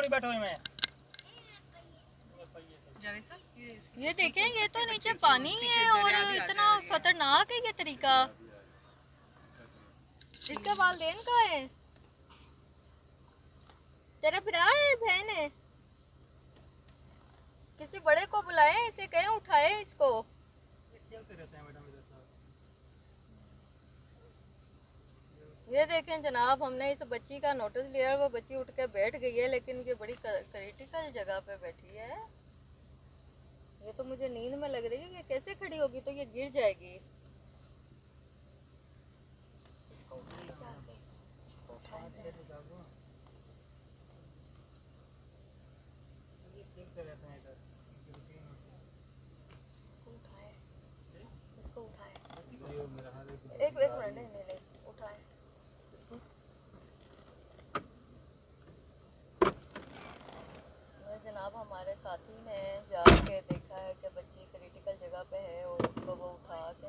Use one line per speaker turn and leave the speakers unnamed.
बैठा हुआ मैं।
ये देखें, ये तो नीचे पानी है और इतना खतरनाक है ये तरीका। इसका वालिदैन कहाँ है? तेरा भरा है, बहन है? किसी बड़े को बुलाए, इसे कहें उठाए इसको। ये देखें जनाब, हमने इस बच्ची का नोटिस लिया, वो बच्ची उठ के बैठ गई है, लेकिन ये बड़ी क्रिटिकल जगह पे बैठी है। ये तो मुझे नींद में लग रही है कि कैसे खड़ी होगी तो ये गिर जाएगी। इसको उठाए जाके, इसको उठाए जाके। इसको उठाए, इसको उठाए। एक मिनट, नहीं उठाए। जनाब हमारे साथी ने जाके देखा है कि बच्ची क्रिटिकल जगह पे है और उसको वो उठा के